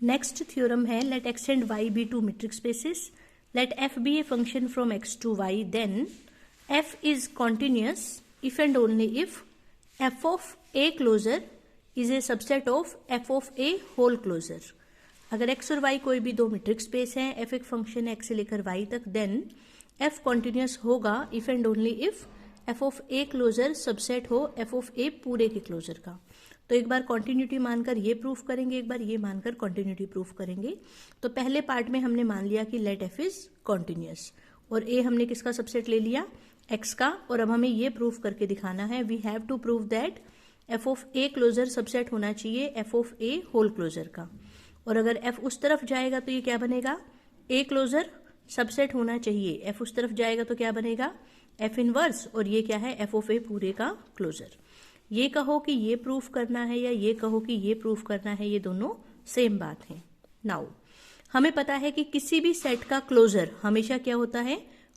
Next theorem है let X and Y be two metric spaces, let F be a function from X to Y, then F is continuous if and only if F of A closure is a subset of F of A whole closure. अगर X और Y कोई भी दो metric space हैं, F एक function है X से लेकर वाई तक, देन एफ कॉन्टिन्यूअस होगा if and only if F of A closure subset हो एफ ऑफ ए पूरे के क्लोजर का। तो एक बार कॉन्टिन्यूटी मानकर ये प्रूफ करेंगे, एक बार ये मानकर कॉन्टिन्यूटी प्रूफ करेंगे। तो पहले पार्ट में हमने मान लिया कि लेट एफ इज कॉन्टिन्यूअस, और ए हमने किसका सबसेट ले लिया, एक्स का। और अब हमें ये प्रूफ करके दिखाना है, we have to prove that F of A closure subset होना चाहिए F of A whole closure का। और अगर एफ उस तरफ जाएगा तो ये क्या बनेगा, ए क्लोजर सबसेट होना चाहिए, एफ उस तरफ जाएगा तो क्या बनेगा, एफ इनवर्स, और ये क्या है, एफ ऑफ ए पूरे का क्लोजर। ये कहो कि ये प्रूफ करना है या ये कहो कि ये प्रूफ करना है, ये दोनों सेम बात है। नाउ हमें पता है कि किसी भी सेट का क्लोजर हमेशा क्या होता है,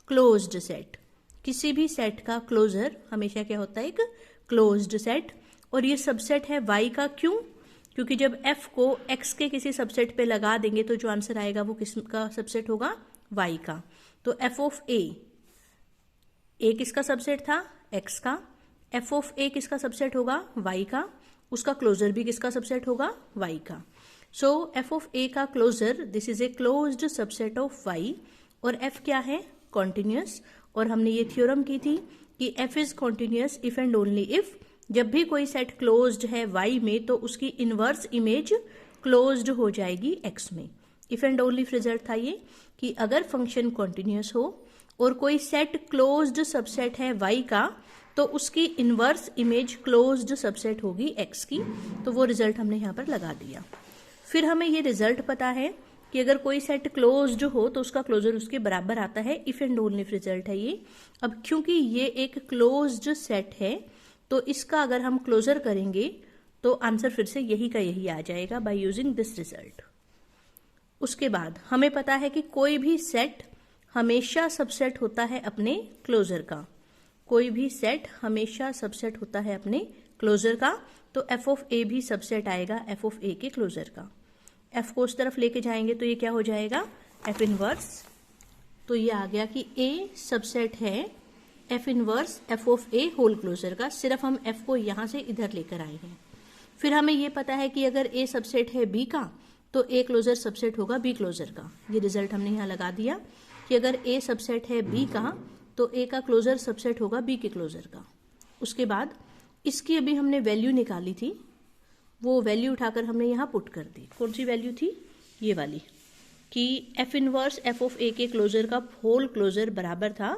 क्लोज्ड सेट। किसी भी सेट का क्लोजर हमेशा क्या होता है, एक क्लोज्ड सेट। और ये सबसेट है वाई का, क्यों, क्योंकि जब एफ को एक्स के किसी सबसेट पे लगा देंगे तो जो आंसर आएगा वो किसका सबसेट होगा, वाई का। तो एफ ऑफ ए किसका सबसेट था, एक्स का। एफ ऑफ ए किसका सबसेट होगा, वाई का। उसका क्लोजर भी किसका सबसेट होगा, वाई का। सो एफ ऑफ ए का closure, this is a closed subset of Y. और एफ क्या है, कॉन्टिन्यूअस। और हमने ये थ्योरम की थी कि F is continuous if and only if, जब भी कोई सेट क्लोज्ड है वाई में तो उसकी इनवर्स इमेज क्लोज्ड हो जाएगी एक्स में। इफ एंड ओनली रिजल्ट था ये कि अगर फंक्शन कॉन्टिन्यूअस हो और कोई सेट क्लोज्ड सबसेट है वाई का तो उसकी इनवर्स इमेज क्लोज्ड सबसेट होगी एक्स की। तो वो रिजल्ट हमने यहाँ पर लगा दिया। फिर हमें ये रिजल्ट पता है कि अगर कोई सेट क्लोज्ड हो तो उसका क्लोजर उसके बराबर आता है, इफ एंड ओनली रिजल्ट है ये। अब क्योंकि ये एक क्लोज्ड सेट है तो इसका अगर हम क्लोजर करेंगे तो आंसर फिर से यही का यही आ जाएगा बाय यूजिंग दिस रिजल्ट। उसके बाद हमें पता है कि कोई भी सेट हमेशा सबसेट होता है अपने क्लोजर का। कोई भी सेट हमेशा सबसेट होता है अपने क्लोजर का। तो एफ ऑफ ए भी सबसेट आएगा एफ ऑफ ए के क्लोजर का। एफ को उस तरफ लेके जाएंगे तो ये क्या हो जाएगा, एफ इनवर्स। तो ये आ गया कि ए सबसेट है F inverse F of A whole closure का। सिर्फ हम एफ को यहां से इधर लेकर आए हैं। फिर हमें ये पता है कि अगर ए सबसेट है बी का तो ए क्लोजर सबसेट होगा बी क्लोजर का। ये रिजल्ट हमने यहाँ लगा दिया कि अगर ए सबसेट है बी का तो ए का क्लोजर सबसेट होगा बी के क्लोजर का। उसके बाद इसकी अभी हमने वैल्यू निकाली थी, वो वैल्यू उठाकर हमने यहाँ पुट कर दी। कौन सी वैल्यू थी, ये वाली, कि एफ इनवर्स एफ ऑफ ए के क्लोजर का होल क्लोजर बराबर था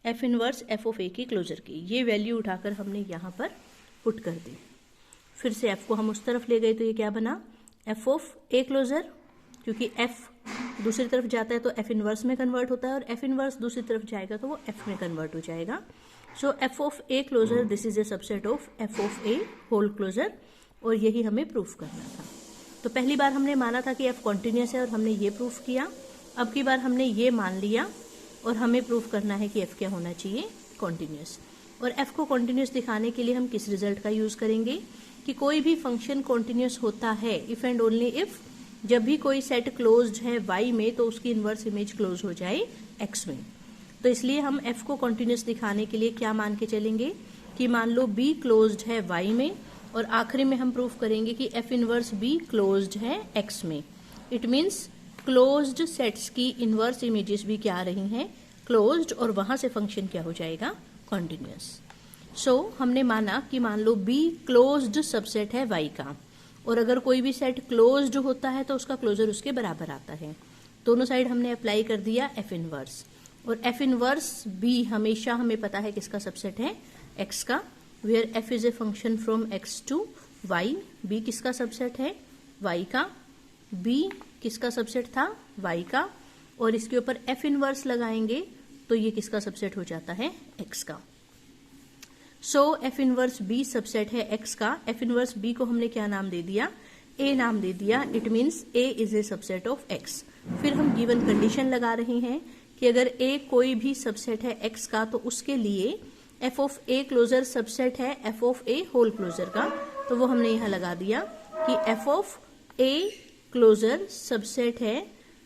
एफ इनवर्स एफ ऑफ ए के क्लोजर की। ये वैल्यू उठाकर हमने यहाँ पर पुट कर दी। फिर से एफ को हम उस तरफ ले गए तो ये क्या बना, एफ ऑफ ए क्लोजर, क्योंकि एफ दूसरी तरफ जाता है तो एफ इनवर्स में कन्वर्ट होता है और एफ इनवर्स दूसरी तरफ जाएगा तो वो एफ में कन्वर्ट हो जाएगा। So F of A closure this is a subset of F of A whole closure. और यही हमें प्रूफ करना था। तो पहली बार हमने माना था कि एफ कॉन्टिन्यूअस है और हमने ये प्रूफ किया। अब की बार हमने ये मान लिया और हमें प्रूफ करना है कि एफ क्या होना चाहिए, कॉन्टिन्यूअस। और एफ को कॉन्टिन्यूअस दिखाने के लिए हम किस रिजल्ट का यूज करेंगे कि कोई भी फंक्शन कॉन्टिन्यूअस होता है इफ एंड ओनली इफ, जब भी कोई सेट क्लोज्ड है वाई में तो उसकी इनवर्स इमेज क्लोज हो जाए एक्स में। तो इसलिए हम एफ को कॉन्टिन्यूअस दिखाने के लिए क्या मान के चलेंगे कि मान लो बी क्लोज्ड है वाई में, और आखिरी में हम प्रूफ करेंगे कि एफ इनवर्स बी क्लोज्ड है एक्स में। इट मीन्स क्लोज्ड सेट्स की इनवर्स इमेजेस भी क्या आ रही हैं, क्लोज्ड, और वहां से फंक्शन क्या हो जाएगा, कॉन्टिन्यूअस। सो हमने माना कि मान लो बी क्लोज्ड सबसेट है वाई का, और अगर कोई भी सेट क्लोज्ड होता है तो उसका क्लोजर उसके बराबर आता है। दोनों साइड हमने अप्लाई कर दिया एफ इनवर्स, और एफ इनवर्स बी हमेशा हमें पता है किसका सबसेट है, एक्स का। Where F is a function from X to Y, B किसका सबसेट है, वाई का। बी किसका सबसेट था, वाई का। और इसके ऊपर एफ इनवर्स लगाएंगे तो ये किसका सबसेट हो जाता है, एक्स का। सो एफ इनवर्स बी सबसेट है एक्स का। एफ इनवर्स बी को हमने क्या नाम दे दिया, ए नाम दे दिया। It means A is a subset of x. फिर हम गिवन कंडीशन लगा रहे हैं कि अगर ए कोई भी सबसेट है एक्स का तो उसके लिए F of A closure subset है F of A whole closure का। तो वो हमने यहाँ लगा दिया कि F of A closure subset है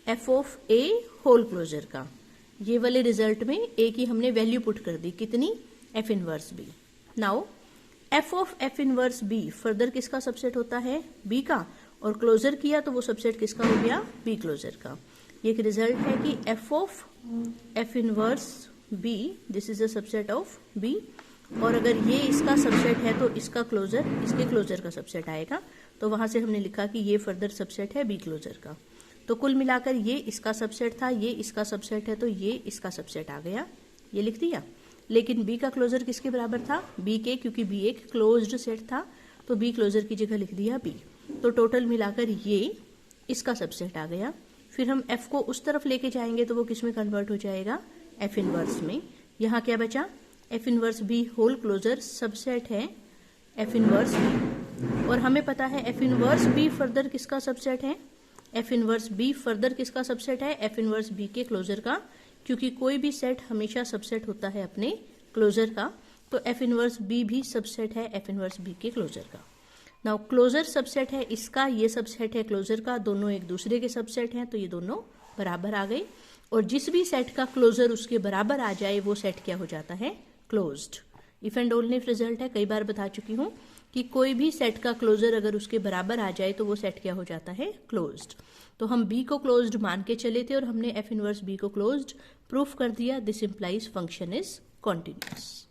F of A whole closure का। ये वाले रिजल्ट में ए की हमने वैल्यू पुट कर दी, कितनी, F inverse B. Now F of F inverse B further किसका सबसेट होता है, बी का, और क्लोजर किया तो वो सबसेट किसका हो गया, बी क्लोजर का। ये एक रिजल्ट है कि F of F inverse B this is a subset of B, और अगर ये इसका सबसेट है तो इसका क्लोजर इसके क्लोजर का सबसेट आएगा। तो वहां से हमने लिखा कि ये फर्दर सबसेट है बी क्लोजर का। तो कुल मिलाकर ये इसका सबसेट था, ये इसका सबसेट है, तो ये इसका सबसेट आ गया, ये लिख दिया। लेकिन बी का क्लोजर किसके बराबर था, बी के, क्योंकि बी एक क्लोज्ड सेट था तो बी क्लोजर की जगह लिख दिया बी। तो टोटल मिलाकर ये इसका सबसेट आ गया। फिर हम एफ को उस तरफ लेके जाएंगे तो वो किस में कन्वर्ट हो जाएगा, एफ इनवर्स में। यहाँ क्या बचा, F inverse B whole closure subset है एफ इनवर्स बी, और हमें पता है एफ इनवर्स बी फर्दर किसका सबसेट है, एफ इनवर्स बी फर्दर किसका सबसेट है, एफ इनवर्स बी के क्लोजर का, क्योंकि कोई भी सेट हमेशा सबसेट होता है अपने क्लोजर का। तो एफ इनवर्स बी भी सबसेट है एफ इनवर्स बी के क्लोजर का। नाउ क्लोजर सबसेट है इसका, ये सबसेट है क्लोजर का, दोनों एक दूसरे के सबसेट हैं, तो ये दोनों बराबर आ गए। और जिस भी सेट का क्लोजर उसके बराबर आ जाए वो सेट क्या हो जाता है, closed. If and only if result है, कई बार बता चुकी हूं कि कोई भी सेट का क्लोजर अगर उसके बराबर आ जाए तो वो सेट क्या हो जाता है, क्लोज्ड। तो हम बी को क्लोज्ड मान के चले थे और हमने एफ इनवर्स बी को क्लोज्ड प्रूफ कर दिया। This implies function is continuous.